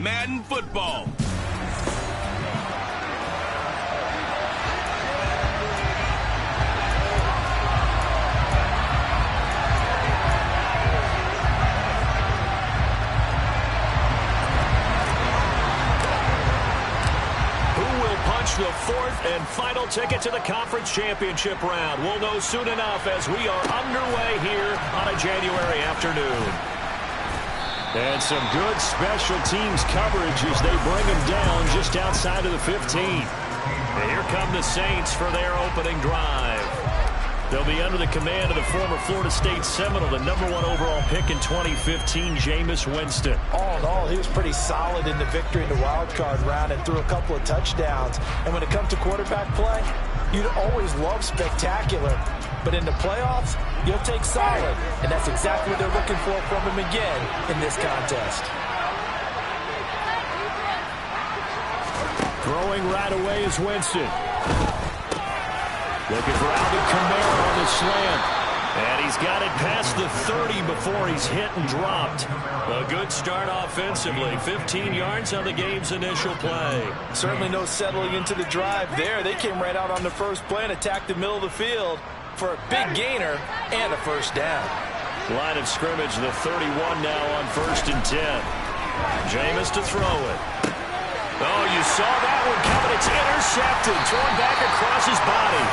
Madden football. The fourth and final ticket to the conference championship round. We'll know soon enough as we are underway here on a January afternoon. And some good special teams coverage as they bring him down just outside of the 15. And here come the Saints for their opening drive. They'll be under the command of the former Florida State Seminole, the #1 overall pick in 2015, Jameis Winston. All in all, he was pretty solid in the victory in the wild card round and threw a couple of touchdowns. And when it comes to quarterback play, you'd always love spectacular. But in the playoffs, you'll take solid. And that's exactly what they're looking for from him again in this contest. Throwing right away is Winston. Looking for Alvin Kamara on the slant. And he's got it past the 30 before he's hit and dropped. A good start offensively. 15 yards on the game's initial play. Certainly no settling into the drive there. They came right out on the first play and attacked the middle of the field for a big gainer and a first down. Line of scrimmage, the 31 now on 1st and 10. Jameis to throw it. Oh, you saw that one coming. It's intercepted. Thrown back across his body.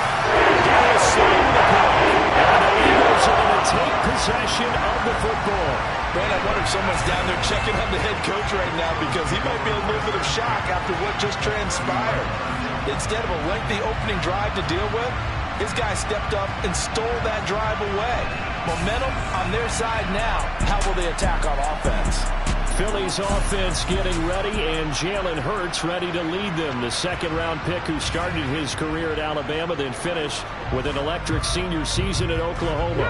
That is slowing the play. And the Eagles are going to take possession of the football. Man, I wonder if someone's down there checking on the head coach right now because he might be in a little bit of shock after what just transpired. Instead of a lengthy opening drive to deal with, his guy stepped up and stole that drive away. Momentum on their side now. How will they attack on offense? Philly's offense getting ready, and Jalen Hurts ready to lead them. The second-round pick who started his career at Alabama, then finished with an electric senior season at Oklahoma.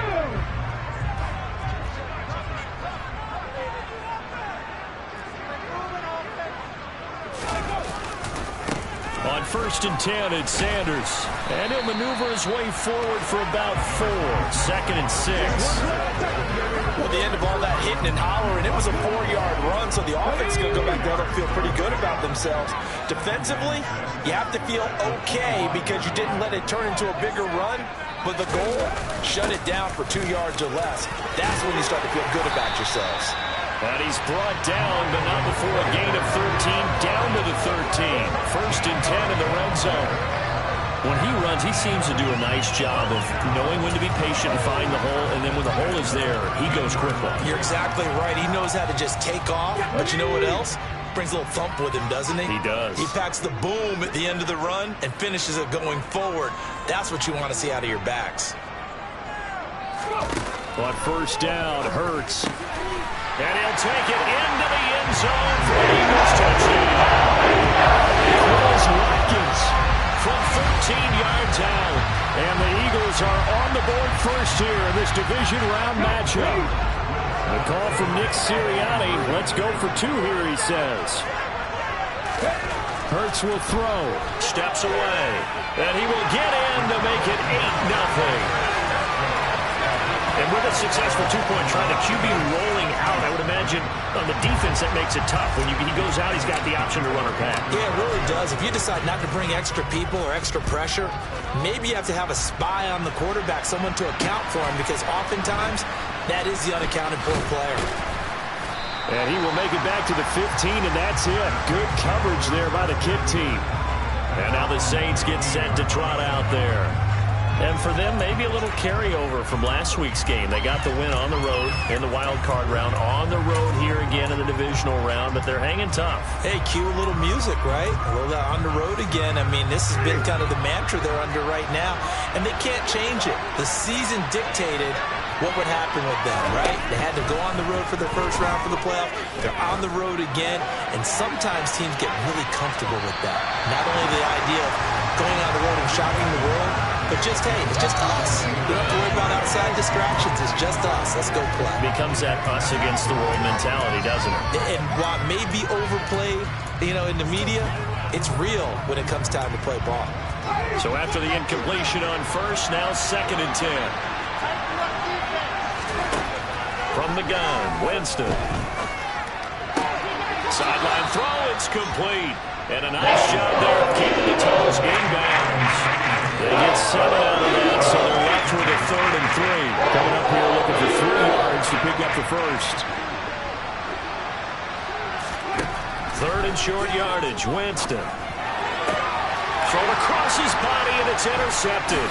On 1st and 10, it's Sanders. And he'll maneuver his way forward for about 4. 2nd and 6. Well, the end of all that hitting and hollering, it was a 4-yard run, so the offense is going to go back there and feel pretty good about themselves. Defensively, you have to feel okay because you didn't let it turn into a bigger run, but the goal, shut it down for 2 yards or less. That's when you start to feel good about yourselves. And he's brought down, but not before a gain of 13, down to the 13. 1st and 10 in the red zone. When he runs, he seems to do a nice job of knowing when to be patient and find the hole, and then when the hole is there, he goes quickly. You're exactly right. He knows how to just take off, but you know what else? Brings a little thump with him, doesn't he? He does. He packs the boom at the end of the run and finishes it going forward. That's what you want to see out of your backs. On 1st down, Hurts. And he'll take it into the end zone for the Eagles touchdown. Chris Watkins from 13 yards out. And the Eagles are on the board first here in this division round matchup. A call from Nick Sirianni. Let's go for 2 here, he says. Hurts will throw. Steps away. And he will get in to make it 8-0. And with a successful 2-point try, the QB rolling out, I would imagine on the defense that makes it tough. When he goes out, he's got the option to run or pass. Yeah, it really does. If you decide not to bring extra people or extra pressure, maybe you have to have a spy on the quarterback, someone to account for him, because oftentimes that is the unaccounted for player. And he will make it back to the 15, and that's it. Good coverage there by the kick team. And now the Saints get set to trot out there. And for them, maybe a little carryover from last week's game. They got the win on the road in the wild card round, on the road here again in the divisional round, but they're hanging tough. Hey, cue a little music, right? Well, on the road again. I mean, this has been kind of the mantra they're under right now, and they can't change it. The season dictated what would happen with them, right? They had to go on the road for their first round for the playoff. They're on the road again, and sometimes teams get really comfortable with that. Not only the idea of going on the road and shocking the world, but just, hey, it's just us. We don't have to worry about outside distractions. It's just us. Let's go play. It becomes that us against the world mentality, doesn't it? And while it may be overplayed, in the media, it's real when it comes time to play ball. So after the incompletion on 1st, now 2nd and 10. From the gun, Winston. Sideline throw. It's complete. And a nice job there of keeping the toes inbounds. They get 7 out of that, so they're left with a 3rd and 3. Coming up here looking for 3 yards to pick up the first. 3rd and short yardage. Winston. Thrown across his body, and it's intercepted.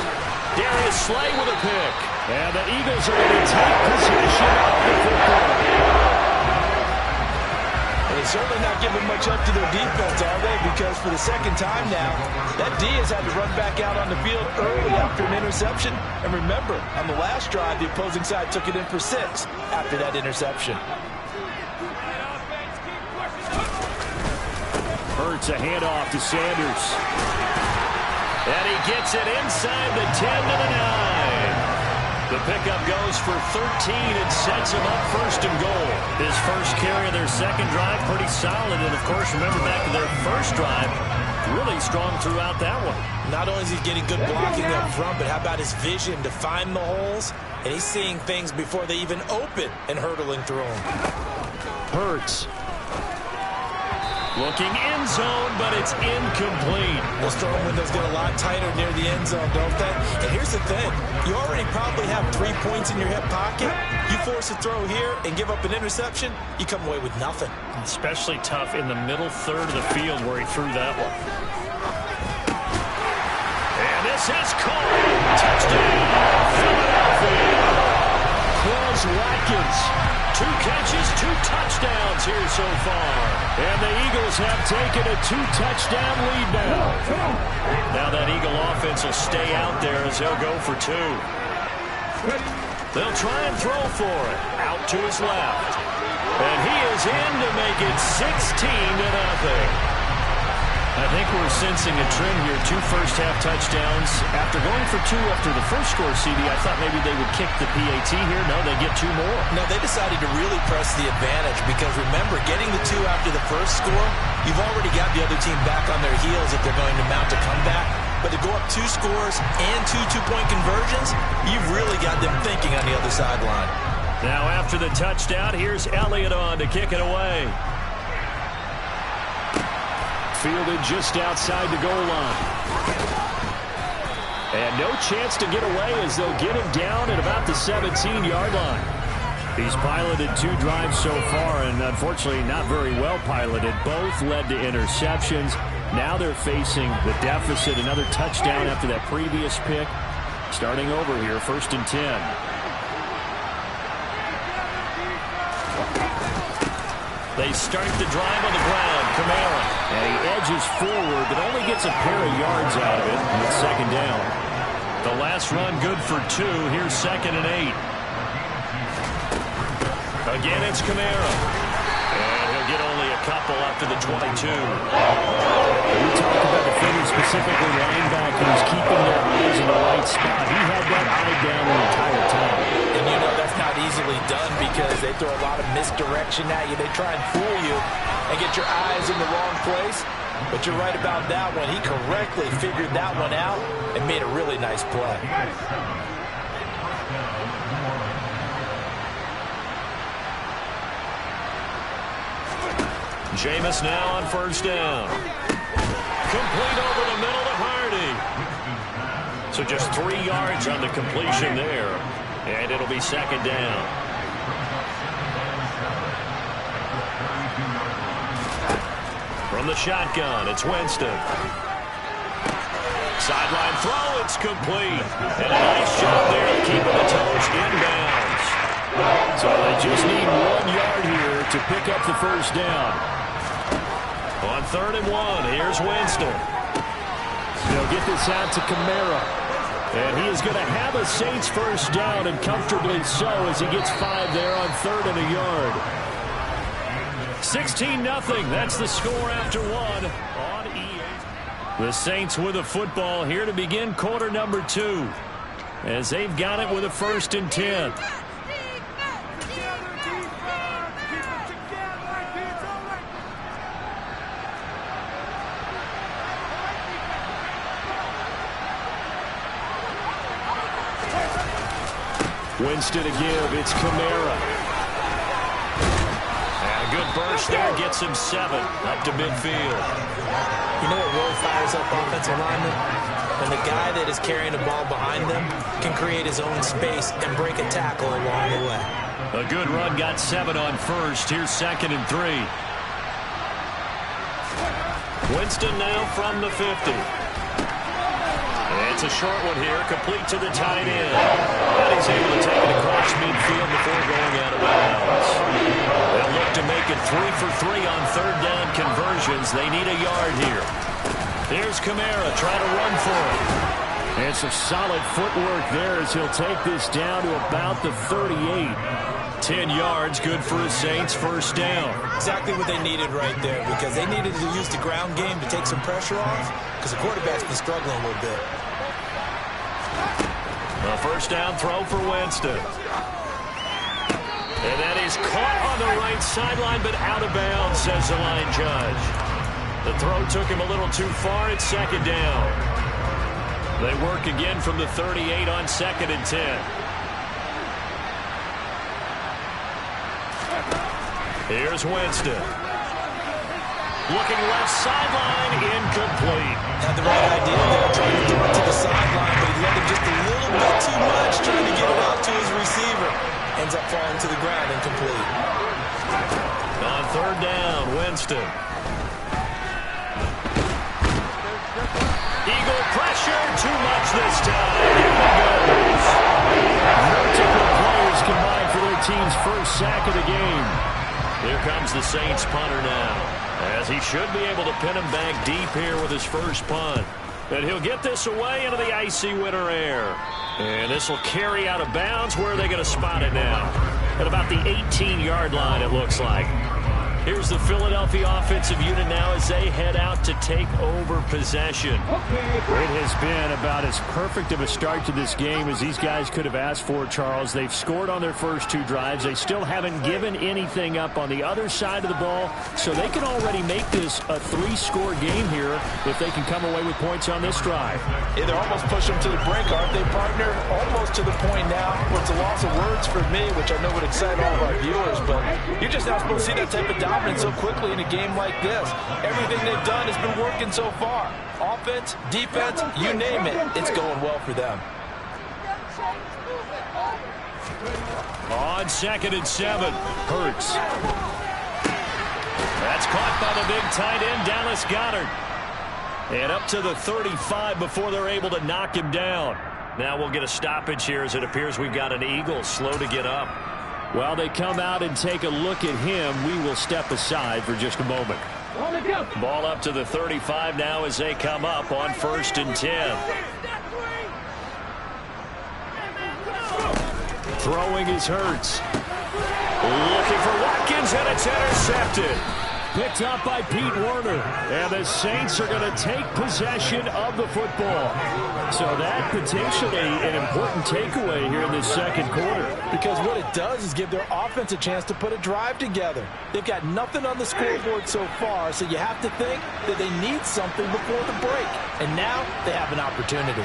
Darius Slay with a pick. And the Eagles are going to take possession of the football. They're certainly not giving much up to their defense, are they? Because for the second time now, that D has had to run back out on the field early after an interception. And remember, on the last drive, the opposing side took it in for 6 after that interception. Hurts a handoff to Sanders. And he gets it inside the 10 to the 9. The pickup goes for 13 and sets him up 1st and goal. His first carry of their second drive, pretty solid. And, of course, remember back to their first drive, really strong throughout that one. Not only is he getting good blocking up front, but how about his vision to find the holes? And he's seeing things before they even open and hurdling through them. Hurts. Looking end zone, but it's incomplete. Those throwing windows get a lot tighter near the end zone, don't they? And here's the thing. You already probably have 3 points in your hip pocket. You force a throw here and give up an interception, you come away with nothing. Especially tough in the middle third of the field where he threw that one. And this is caught. Touchdown, Philadelphia. Quez Watkins. 2 catches, 2 touchdowns here so far. And the Eagles have taken a 2-touchdown lead now. Now that Eagle offense will stay out there as they'll go for 2. They'll try and throw for it. Out to his left. And he is in to make it 16-0. I think we're sensing a trend here. 2 first-half touchdowns. After going for 2 after the first score, CD, I thought maybe they would kick the PAT here. No, they get 2 more. No, they decided to really press the advantage because, remember, getting the 2 after the first score, you've already got the other team back on their heels if they're going to mount a comeback. But to go up 2 scores and 2 two-point conversions, you've really got them thinking on the other sideline. Now after the touchdown, here's Elliott on to kick it away. Fielded just outside the goal line. And no chance to get away as they'll get him down at about the 17-yard line. He's piloted 2 drives so far, and unfortunately not very well piloted. Both led to interceptions. Now they're facing the deficit. Another touchdown after that previous pick. Starting over here, 1st and 10. They start the drive on the ground. Kamara. And he edges forward, but only gets a pair of yards out of it. And it's 2nd down. The last run good for 2. Here's 2nd and 8. Again, it's Kamara. And he'll get only a couple after the 22. We talked about defenders, specifically linebackers, keeping their eyes in the right spot. He had that eye down the entire time. And you know that's not easily done because they throw a lot of misdirection at you. They try and fool you and get your eyes in the wrong place. But you're right about that one. He correctly figured that one out and made a really nice play. Jameis now on 1st down. Complete over the middle to Hardy. So just 3 yards on the completion there. And it'll be 2nd down. From the shotgun, it's Winston. Sideline throw, it's complete. And a nice job there of keeping the toes inbounds. So they just need 1 yard here to pick up the 1st down. On 3rd and 1, here's Winston. They'll get this out to Kamara. And he is going to have a Saints 1st down, and comfortably so, as he gets 5 there on 3rd and a yard. 16-0. That's the score after 1 on EA. The Saints with a football here to begin quarter number 2. As they've got it with a 1st and 10. Winston to give. It's Kamara. And a good burst there gets him 7 up to midfield. You know what really fires up offensive linemen? When the guy that is carrying the ball behind them can create his own space and break a tackle along the way. A good run got 7 on first. Here's 2nd and 3. Winston now from the 50. It's a short one here, complete to the tight end. And he's able to take it across midfield before going out of bounds. They'll look to make it 3 for 3 on 3rd down conversions. They need a yard here. Here's Kamara trying to run for it. And some solid footwork there as he'll take this down to about the 38. 10 yards, good for his Saints, 1st down. Exactly what they needed right there, because they needed to use the ground game to take some pressure off, because the quarterback's been struggling a little bit. A 1st down throw for Winston. And that is caught on the right sideline, but out of bounds, says the line judge. The throw took him a little too far. It's 2nd down. They work again from the 38 on 2nd and 10. Here's Winston. Looking left sideline, incomplete. Had the right idea there, trying to throw it to the sideline, but he let him just a little bit too much, trying to get it out to his receiver. Ends up falling to the ground, incomplete. On 3rd down, Winston. Eagle pressure, too much this time. Here he goes. Multiple players combined for their team's first sack of the game. Here comes the Saints punter now, as he should be able to pin him back deep here with his first punt. And he'll get this away into the icy winter air. And this will carry out of bounds. Where are they going to spot it now? At about the 18-yard line, it looks like. Here's the Philadelphia offensive unit now as they head out to take over possession. It has been about as perfect of a start to this game as these guys could have asked for, Charles. They've scored on their first 2 drives. They still haven't given anything up on the other side of the ball, so they can already make this a 3-score game here if they can come away with points on this drive. Yeah, they're almost pushing them to the brink, aren't they, partner? Almost to the point now where it's a loss of words for me, which I know would excite all of our viewers, but you're just not supposed to see that type of dominance so quickly in a game like this. Everything they've done has been working so far. Offense, defense, you name it, it's going well for them. On 2nd and 7, Hurts. That's caught by the big tight end, Dallas Goedert. And up to the 35 before they're able to knock him down. Now we'll get a stoppage here as it appears we've got an Eagle slow to get up. While they come out and take a look at him, we will step aside for just a moment. Ball up to the 35 now as they come up on 1st and 10. Throwing is Hurts. Looking for Watkins, and it's intercepted. Picked up by Pete Werner. And the Saints are going to take possession of the football. So that potentially an important takeaway here in this 2nd quarter. Because what it does is give their offense a chance to put a drive together. They've got nothing on the scoreboard so far, so you have to think that they need something before the break. And now they have an opportunity.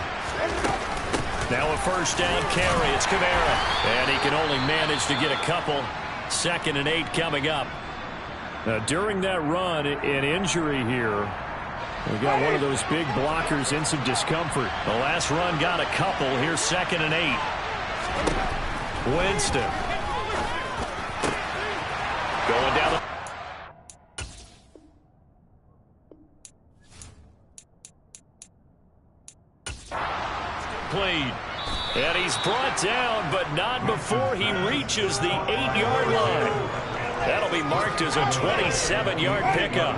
Now a 1st down carry. It's Kamara. And he can only manage to get a couple. 2nd and 8 coming up. During that run, an injury here. We got one of those big blockers in some discomfort. The last run got a couple. Here's 2nd and 8. Winston. Going down the... Played. And he's brought down, but not before he reaches the 8-yard line. That'll be marked as a 27-yard pickup.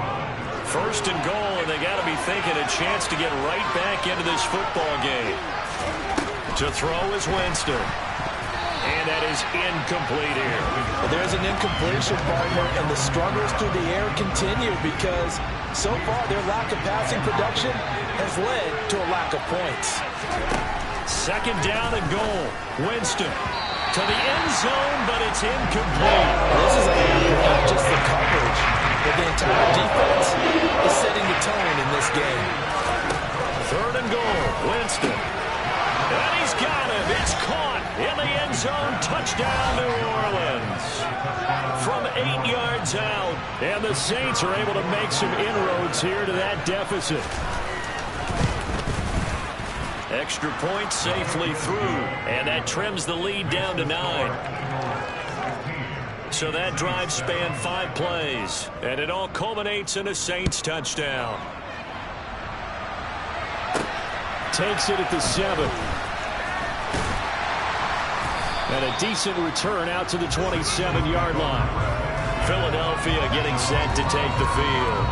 1st and goal, and they got to be thinking a chance to get right back into this football game. To throw is Winston. And that is incomplete here. Well, there's an incompletion, partner, and the struggles through the air continue because so far their lack of passing production has led to a lack of points. 2nd down and goal. Winston to the end zone, but it's incomplete. This is not just the coverage, but the entire defense is setting the tone in this game. 3rd and goal. Winston. And he's got him. It's caught in the end zone. Touchdown, New Orleans. From 8 yards out. And the Saints are able to make some inroads here to that deficit. Extra point safely through, and that trims the lead down to 9. So that drive spanned 5 plays, and it all culminates in a Saints touchdown. Takes it at the 7. And a decent return out to the 27-yard line. Philadelphia getting set to take the field.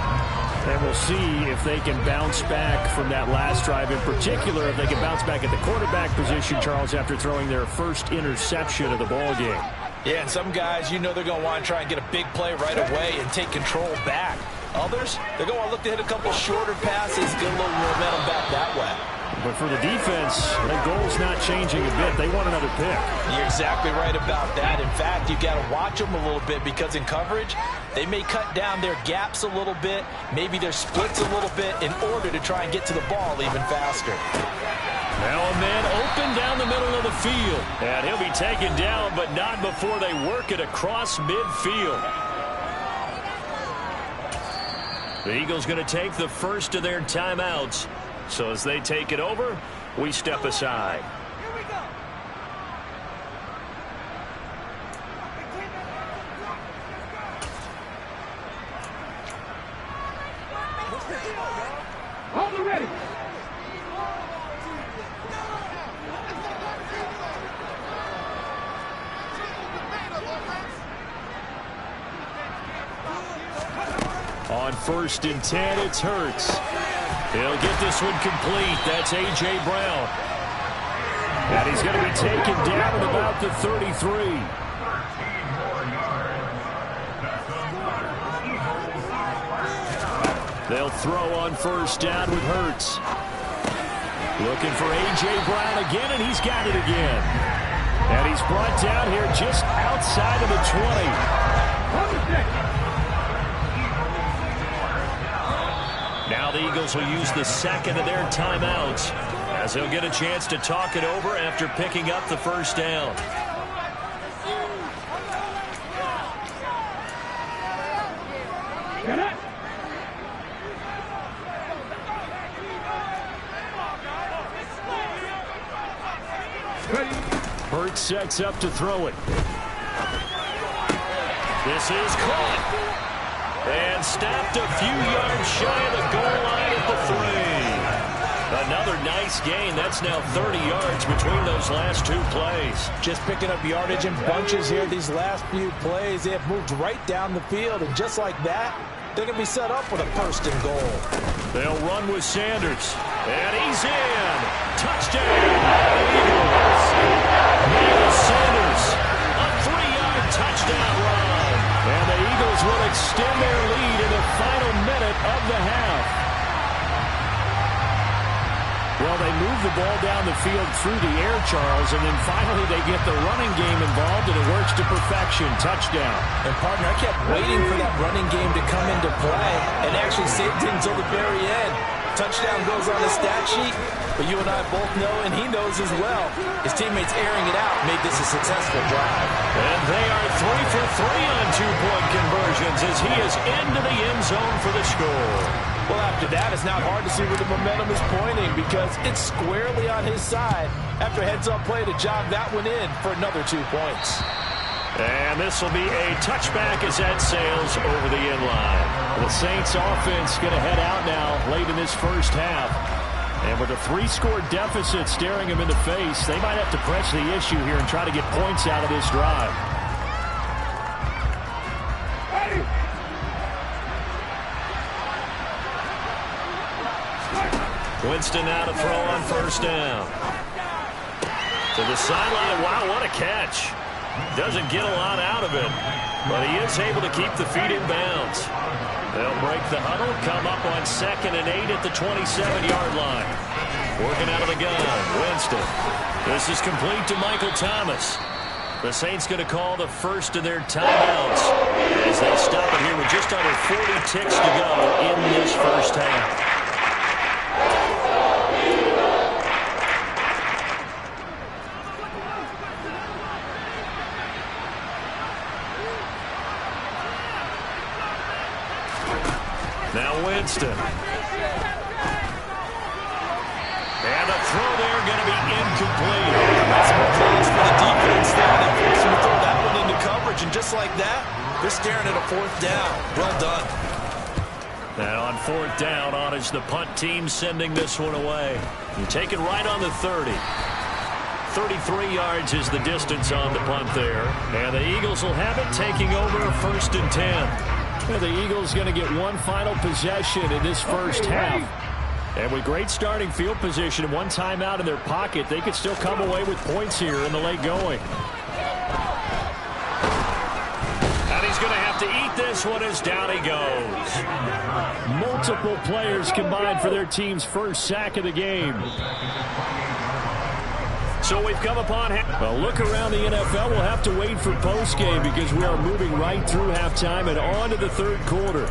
And we'll see if they can bounce back from that last drive. In particular, if they can bounce back at the quarterback position, Charles, after throwing their first interception of the ball game. Yeah, and some guys, you know they're going to want to try and get a big play right away and take control back. Others, they're going to want to look to hit a couple shorter passes, get a little momentum back that way. But for the defense, their goal's not changing a bit. They want another pick. You're exactly right about that. In fact, you've got to watch them a little bit because in coverage, they may cut down their gaps a little bit, maybe their splits a little bit in order to try and get to the ball even faster. Now a man open down the middle of the field. And he'll be taken down, but not before they work it across midfield. The Eagles going to take the first of their timeouts. So as they take it over, we step aside. Here we go. Hold it ready. On 1st and 10, it's Hurts. He'll get this one complete. That's A.J. Brown. And he's going to be taken down at about the 33. They'll throw on 1st down with Hurts. Looking for A.J. Brown again, and he's got it again. And he's brought down here just outside of the 20. Now the Eagles will use the second of their timeouts as they'll get a chance to talk it over after picking up the first down. Hurts sets up to throw it. This is caught. And stopped a few yards shy of the goal line at the 3. Another nice gain. That's now 30 yards between those last 2 plays. Just picking up yardage in bunches here these last few plays. They have moved right down the field, and just like that, they're going to be set up with a 1st and goal. They'll run with Sanders. And he's in. Touchdown. Eagles. Miles Sanders. A 3-yard touchdown run. And the Eagles will extend their lead in the final minute of the half. Well, they move the ball down the field through the air, Charles, and then finally they get the running game involved, and it works to perfection. Touchdown. And, partner, I kept waiting for that running game to come into play and actually saved it until the very end. Touchdown goes on the stat sheet, but you and I both know, and he knows as well, his teammates airing it out made this a successful drive. And they are 3 for 3 on 2-point conversions as he is into the end zone for the score. Well, after that, it's not hard to see where the momentum is pointing because it's squarely on his side after a heads-up play to jog that one in for another 2 points. And this will be a touchback as that sails over the end line. The Saints offense going to head out now late in this first half. And with a 3-score deficit staring them in the face, they might have to press the issue here and try to get points out of this drive. Winston now to throw on 1st down. To the sideline. Wow, what a catch. Doesn't get a lot out of it, but he is able to keep the feet in bounds. They'll break the huddle, come up on 2nd and 8 at the 27-yard line. Working out of the gun, Winston. This is complete to Michael Thomas. The Saints going to call the first of their timeouts as they stop it here with just under 40 ticks to go in this first half. Now Winston. And a throw there going to be incomplete. That's some applause for the defense there. They forced him to throw that one into coverage, and just like that, they're staring at a fourth down. Well done. And on fourth down, on is the punt team sending this one away. You take it right on the 30. 33 yards is the distance on the punt there. And the Eagles will have it, taking over a 1st and 10. And the Eagles going to get one final possession in this first half. And with great starting field position and one timeout in their pocket, they could still come away with points here in the late going. And he's going to have to eat this one as down he goes. Multiple players combined for their team's first sack of the game. So we've come upon a look around the NFL. We'll have to wait for postgame because we are moving right through halftime and on to the third quarter.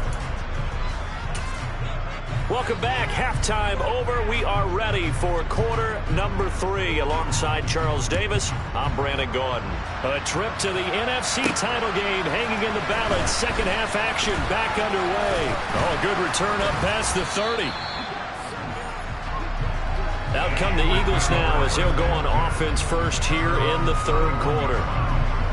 Welcome back. Halftime over. We are ready for quarter number 3. Alongside Charles Davis, I'm Brandon Gordon. A trip to the NFC title game hanging in the balance. Second half action back underway. Oh, a good return up past the 30. Out come the Eagles now as they'll go on offense first here in the third quarter.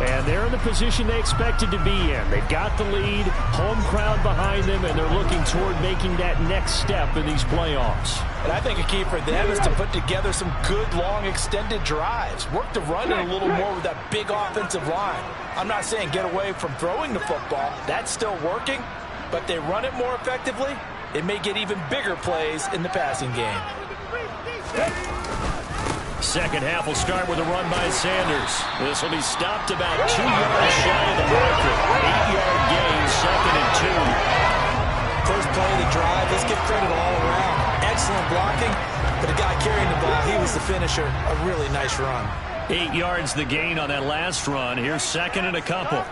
And they're in the position they expected to be in. They've got the lead, home crowd behind them, and they're looking toward making that next step in these playoffs. And I think a key for them is to put together some good, long, extended drives. Work the run in a little more with that big offensive line. I'm not saying get away from throwing the football. That's still working. But they run it more effectively, it may get even bigger plays in the passing game. Second half will start with a run by Sanders. This will be stopped about 2 yards shy of the marker. 8-yard gain, 2nd and 2. First play of the drive. Let's give credit all around. Excellent blocking, but the guy carrying the ball, he was the finisher. A really nice run. 8 yards the gain on that last run. Here's 2nd and a couple.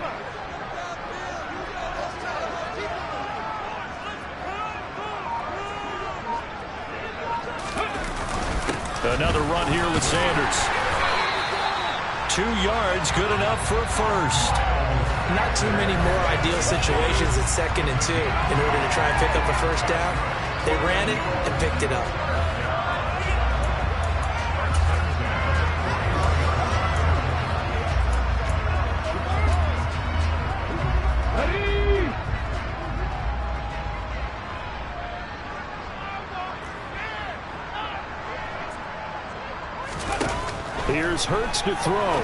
Another run here with Sanders. 2 yards, good enough for a first. Not too many more ideal situations at 2nd and 2 in order to try and pick up a first down. They ran it and picked it up. Here's Hurts to throw.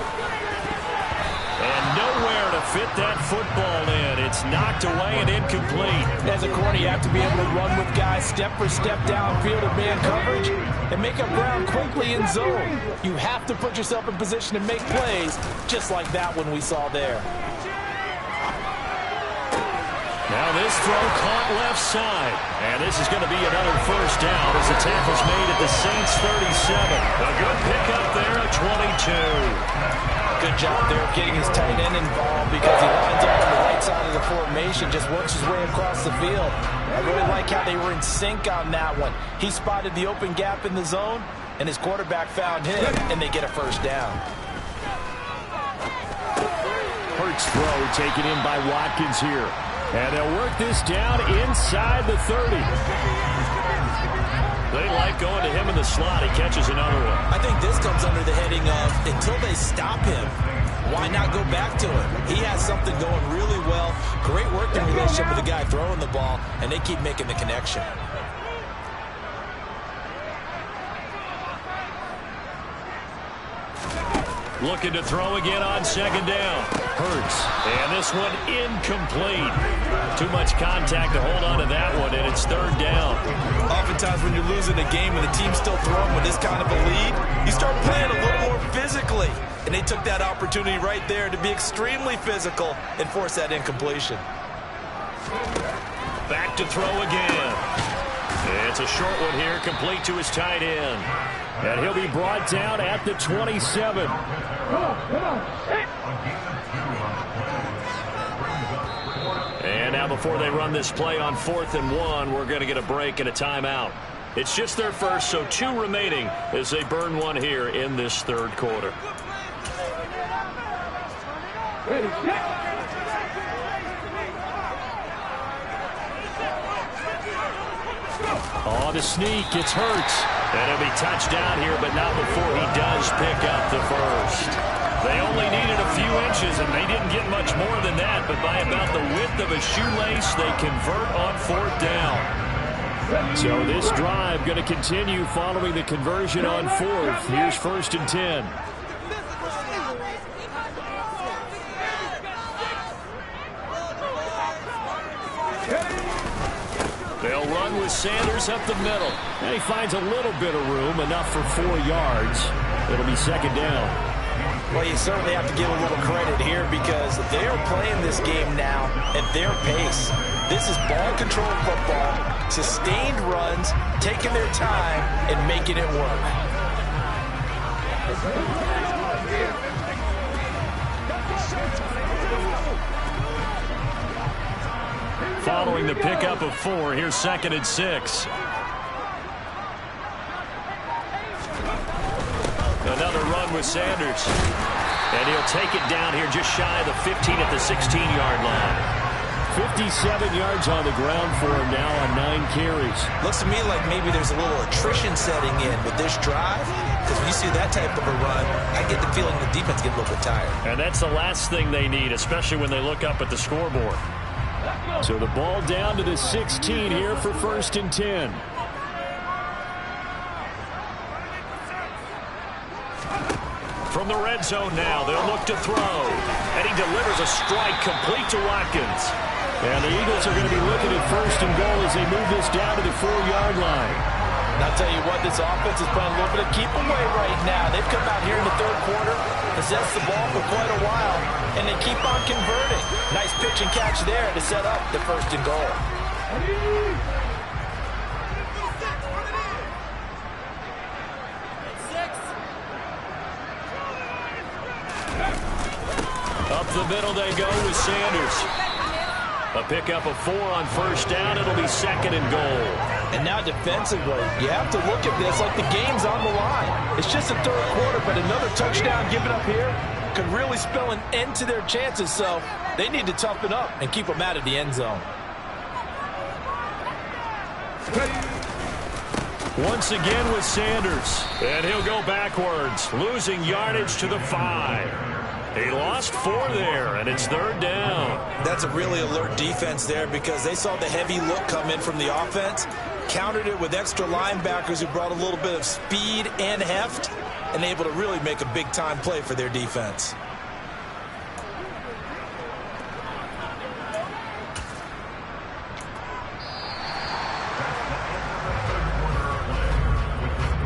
And nowhere to fit that football in. It's knocked away and incomplete. As a corner, you have to be able to run with guys step for step downfield of man coverage and make up ground quickly in zone. You have to put yourself in position to make plays just like that one we saw there. Now this throw caught left side. And this is going to be another first down as the tackle's made at the Saints 37. A good pickup there at 22. Good job there of getting his tight end involved because he lines up on the right side of the formation, just works his way across the field. I really like how they were in sync on that one. He spotted the open gap in the zone, and his quarterback found him, and they get a first down. Hurts throw taken in by Watkins here. And they'll work this down inside the 30. They like going to him in the slot. He catches another one. I think this comes under the heading of until they stop him, why not go back to him? He has something going really well. Great working relationship with the guy throwing the ball, and they keep making the connection. Looking to throw again on 2nd down. Hurts. And this one incomplete. Too much contact to hold on to that one, and it's 3rd down. Oftentimes when you're losing a game and the team's still throwing with this kind of a lead, you start playing a little more physically. And they took that opportunity right there to be extremely physical and force that incompletion. Back to throw again. It's a short one here, complete to his tight end. And he'll be brought down at the 27. And now before they run this play on 4th and 1, we're going to get a break and a timeout. It's just their first, so 2 remaining as they burn one here in this third quarter. On the sneak, it's Hurts. And he'll be touched down here, but not before he does pick up the first. They only needed a few inches, and they didn't get much more than that, but by about the width of a shoelace, they convert on 4th down. So this drive going to continue following the conversion on 4th. Here's 1st and 10. They'll run with Sanders up the middle. And he finds a little bit of room, enough for 4 yards. It'll be 2nd down. Well, you certainly have to give a little credit here because they are playing this game now at their pace. This is ball control football, sustained runs, taking their time, and making it work. Following the pickup of 4, here's 2nd and 6. Another run with Sanders. And he'll take it down here just shy of the 15 at the 16-yard line. 57 yards on the ground for him now on 9 carries. Looks to me like maybe there's a little attrition setting in with this drive. Because when you see that type of a run, I get the feeling the defense gets a little bit tired. And that's the last thing they need, especially when they look up at the scoreboard. So the ball down to the 16 here for 1st and 10. From the red zone now, they'll look to throw. And he delivers a strike complete to Watkins. And the Eagles are going to be looking at 1st and goal as they move this down to the 4-yard line. And I'll tell you what, this offense is playing a little bit of keep away right now. They've come out here in the 3rd quarter, possessed the ball for quite a while, and they keep on converting. Nice pitch and catch there to set up the 1st and goal. Up the middle they go with Sanders. A pickup of 4 on 1st down. It'll be 2nd and goal. And now defensively, you have to look at this like the game's on the line. It's just the 3rd quarter, but another touchdown given up here could really spell an end to their chances, so they need to toughen up and keep them out of the end zone. Once again with Sanders. And he'll go backwards, losing yardage to the 5. He lost 4 there, and it's 3rd down. That's a really alert defense there because they saw the heavy look come in from the offense, countered it with extra linebackers who brought a little bit of speed and heft, and able to really make a big-time play for their defense.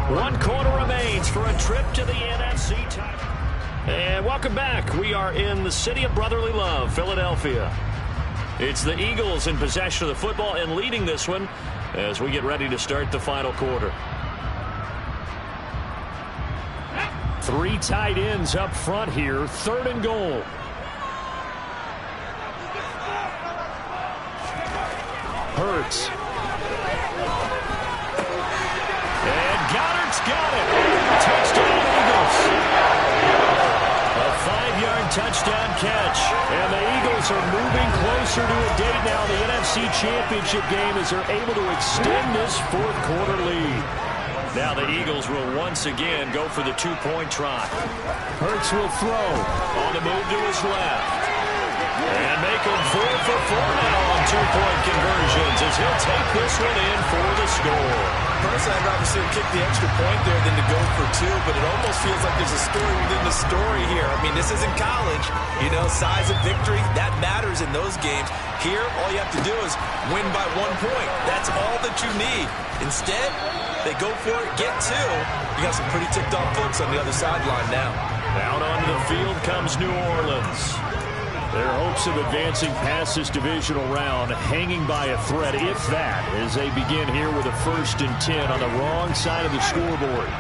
One quarter remains for a trip to the NFC title. And welcome back. We are in the city of brotherly love, Philadelphia. It's the Eagles in possession of the football and leading this one as we get ready to start the final quarter. 3 tight ends up front here. 3rd and goal. Hurts. And Goddard's got it. Touchdown, Eagles. A 5-yard touchdown catch. And the Eagles are moving closer to a date now, the NFC Championship game, as they're able to extend this 4th quarter lead. Now the Eagles will once again go for the 2-point try. Hurts will throw. On the move to his left. And make him 4 for 4 now on 2-point conversions as he'll take this one in for the score. Personally, I'd rather see him kick the extra point there than to go for 2, but it almost feels like there's a story within the story here. I mean, this isn't college. You know, size of victory, that matters in those games. Here, all you have to do is win by 1 point. That's all that you need. Instead, they go for it, get 2. You got some pretty ticked-off folks on the other sideline now. Out onto the field comes New Orleans. Their hopes of advancing past this divisional round hanging by a thread, if that, as they begin here with a 1st and 10 on the wrong side of the scoreboard.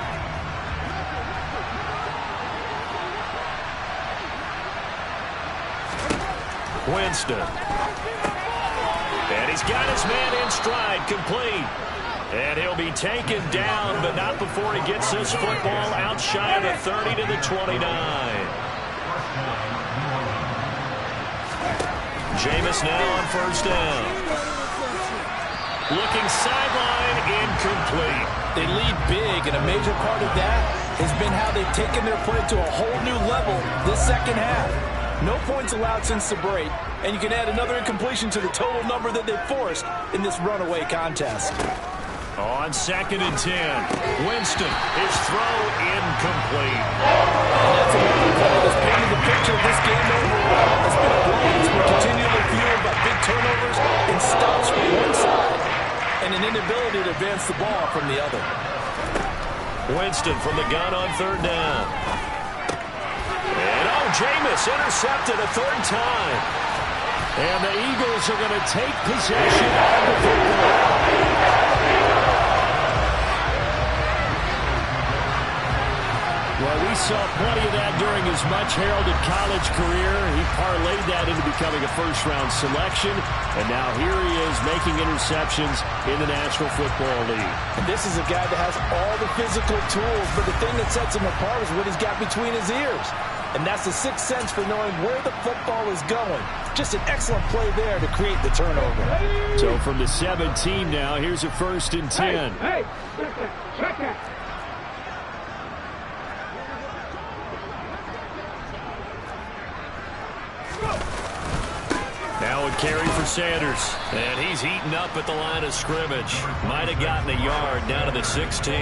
Winston. And he's got his man in stride, complete. And he'll be taken down, but not before he gets this football out shy of the 30 to the 29. Jameis now on 1st down. Looking sideline, incomplete. They lead big, and a major part of that has been how they've taken their play to a whole new level this second half. No points allowed since the break, and you can add another incompletion to the total number that they've forced in this runaway contest. On 2nd and 10, Winston, his throw incomplete. And that's another play that's painted the picture of this game overall. It's been a blow that's been continually fueled by big turnovers and stops from one side and an inability to advance the ball from the other. Winston from the gun on 3rd down. And Jameis intercepted a 3rd time. And the Eagles are going to take possession of the football. Well, we saw plenty of that during his much-heralded college career. He parlayed that into becoming a first-round selection, and now here he is making interceptions in the National Football League. And this is a guy that has all the physical tools, but the thing that sets him apart is what he's got between his ears. And that's the sixth sense for knowing where the football is going. Just an excellent play there to create the turnover. So from the 17 now, here's a 1st and 10. Hey, check that. Now a carry for Sanders. And he's heating up at the line of scrimmage. Might have gotten a yard down to the 16.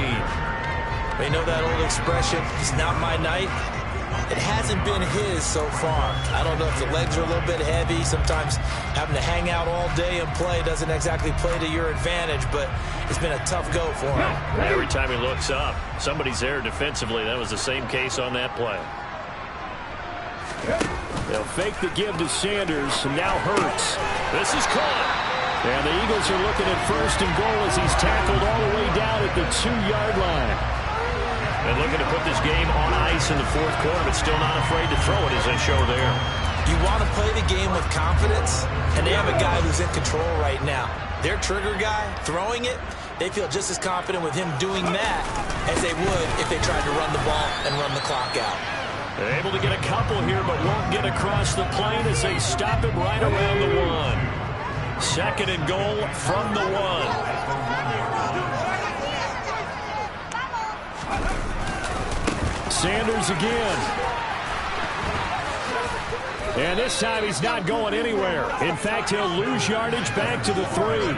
You know that old expression, it's not my night? It hasn't been his so far. I don't know if the legs are a little bit heavy. Sometimes having to hang out all day and play doesn't exactly play to your advantage, but it's been a tough go for him. Every time he looks up, somebody's there defensively. That was the same case on that play. They'll fake the give to Sanders, and now Hurts. This is caught. And the Eagles are looking at 1st and goal as he's tackled all the way down at the 2-yard line. And looking to put this game on ice in the 4th quarter, but still not afraid to throw it as they show there. You want to play the game with confidence, and they have a guy who's in control right now. Their trigger guy, throwing it, they feel just as confident with him doing that as they would if they tried to run the ball and run the clock out. They're able to get a couple here, but won't get across the plane as they stop him right around the 1. 2nd and goal from the 1. Sanders again. And this time he's not going anywhere. In fact, he'll lose yardage back to the 3.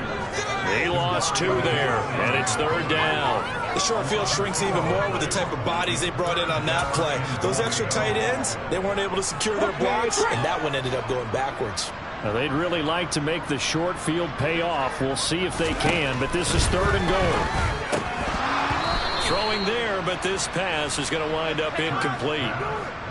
He lost 2 there, and it's 3rd down. The short field shrinks even more with the type of bodies they brought in on that play. Those extra tight ends, they weren't able to secure their blocks, and that one ended up going backwards. Now, they'd really like to make the short field pay off. We'll see if they can, but this is 3rd and goal. Throwing there, but this pass is going to wind up incomplete.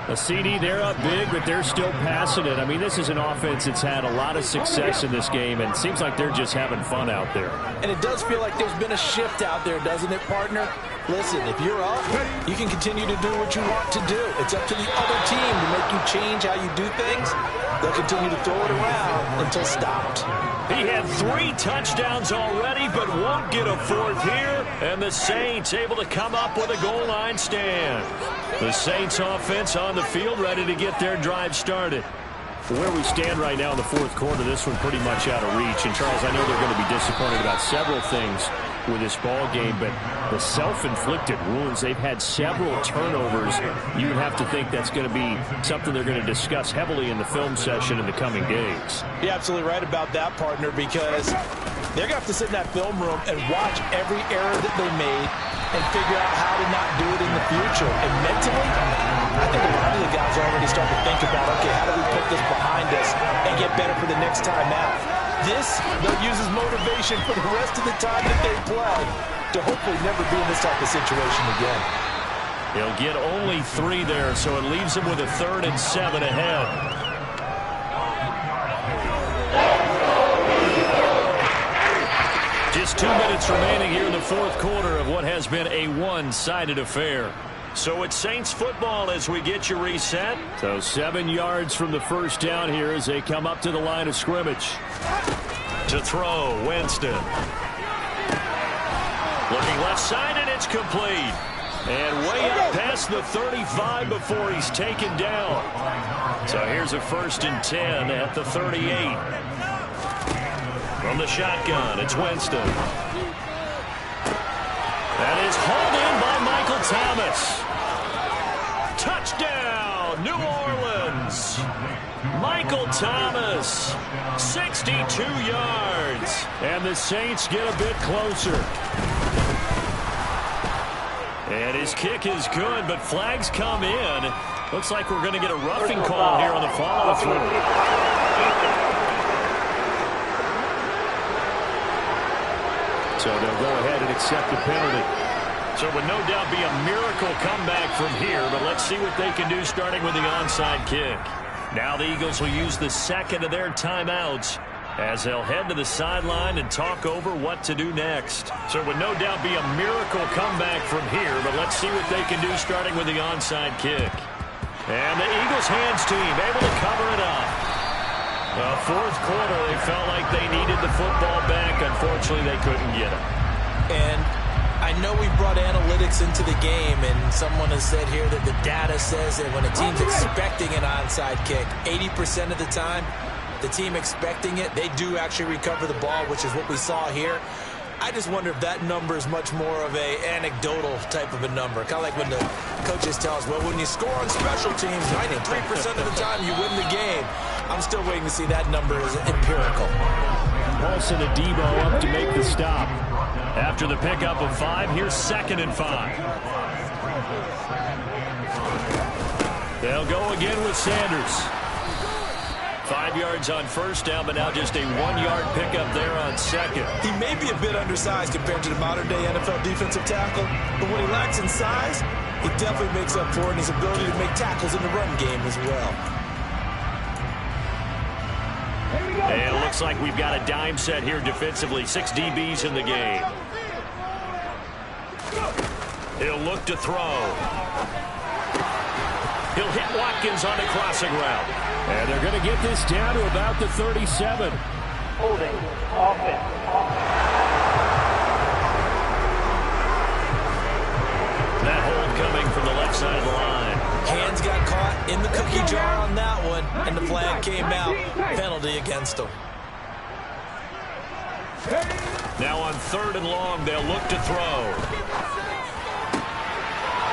A CD, they're up big, but they're still passing it. I mean, this is an offense that's had a lot of success in this game, and it seems like they're just having fun out there. And it does feel like there's been a shift out there, doesn't it, partner? Listen, if you're up, you can continue to do what you want to do. It's up to the other team to make you change how you do things. They'll continue to throw it around until stopped. He had 3 touchdowns already, but won't get a 4th here. And the Saints able to come up with a goal line stand. The Saints offense on the field ready to get their drive started. Where we stand right now in the 4th quarter, this one pretty much out of reach. And, Charles, I know they're going to be disappointed about several things with this ball game, but the self-inflicted wounds, they've had several turnovers. You would have to think that's going to be something they're going to discuss heavily in the film session in the coming days. You're absolutely right about that, partner, because they're going to have to sit in that film room and watch every error that they made and figure out how to not do it in the future. And mentally, I think a lot of the guys already start to think about, okay, how do we put this behind us and get better for the next time out? This, they'll use as motivation for the rest of the time that they play to hopefully never be in this type of situation again. He'll get only 3 there, so it leaves him with a 3rd and 7 ahead. Just 2 minutes remaining here in the 4th quarter of what has been a one-sided affair. So it's Saints football as we get you reset. So 7 yards from the first down here as they come up to the line of scrimmage. To throw, Winston. Looking left side, and it's complete. And way up past the 35 before he's taken down. So here's a 1st and 10 at the 38. From the shotgun, it's Winston. That is hauled in by Michael Thomas. Touchdown, New Orleans. Michael Thomas, 62 yards. And the Saints get a bit closer. And his kick is good, but flags come in. Looks like we're going to get a roughing call here on the follow-through. So they'll go ahead and accept the penalty. So it would no doubt be a miracle comeback from here, but let's see what they can do starting with the onside kick. Now the Eagles will use the second of their timeouts as they'll head to the sideline and talk over what to do next. So it would no doubt be a miracle comeback from here, but let's see what they can do starting with the onside kick. And the Eagles hands team able to cover it up. Fourth quarter, they felt like they needed the football back. Unfortunately, they couldn't get it. And I know we brought analytics into the game, and someone has said here that the data says that when a team's expecting an onside kick, 80% of the time, the team expecting it, they do actually recover the ball, which is what we saw here. I just wonder if that number is much more of a anecdotal type of a number. Kind of like when the coaches tell us, well, when you score on special teams, 93% of the time you win the game. I'm still waiting to see that number is empirical. Paulson and Debo up to make the stop. After the pickup of 5, here's 2nd and 5. They'll go again with Sanders. 5 yards on first down, but now just a 1-yard pickup there on second. He may be a bit undersized compared to the modern-day NFL defensive tackle, but when he lacks in size, he definitely makes up for it in his ability to make tackles in the run game as well. And it looks like we've got a dime set here defensively. 6 DBs in the game. He'll look to throw. He'll hit Watkins on the crossing route. And they're going to get this down to about the 37. Holding offense. That hold coming from the left side of the line. Hands got caught in the cookie jar on that one, and the flag came out. Penalty against him. Now on 3rd and long, they'll look to throw.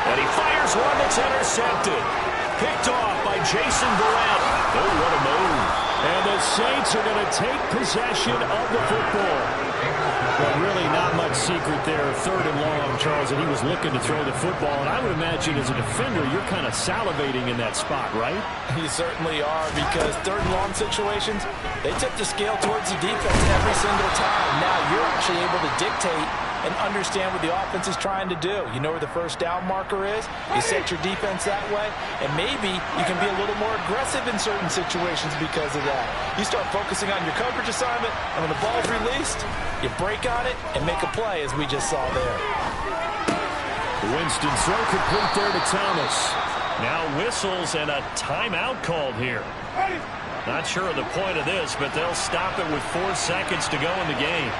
And he fires one that's intercepted. Picked off by Jason Verrett. Oh, what a move. And the Saints are going to take possession of the football. But really not much secret there. 3rd and long, Charles, and he was looking to throw the football. And I would imagine as a defender, you're kind of salivating in that spot, right? You certainly are, because 3rd and long situations, they tip the scale towards the defense every single time. Now you're actually able to dictate and understand what the offense is trying to do. You know where the first down marker is. You set your defense that way, and maybe you can be a little more aggressive in certain situations because of that. You start focusing on your coverage assignment, and when the ball's released, you break on it and make a play, as we just saw there. Winston throw complete there to Thomas. Now whistles and a timeout called here. Not sure of the point of this, but they'll stop it with 4 seconds to go in the game.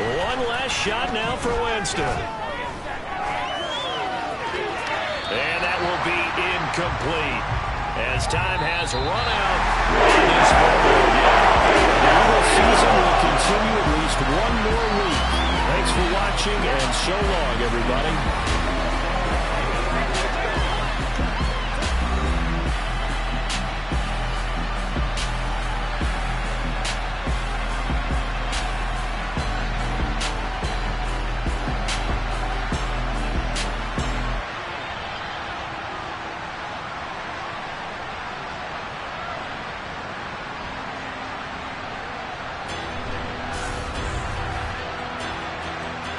One last shot now for Winston. And that will be incomplete as time has run out on this football game. The Eagles season will continue at least one more week. Thanks for watching, and so long, everybody.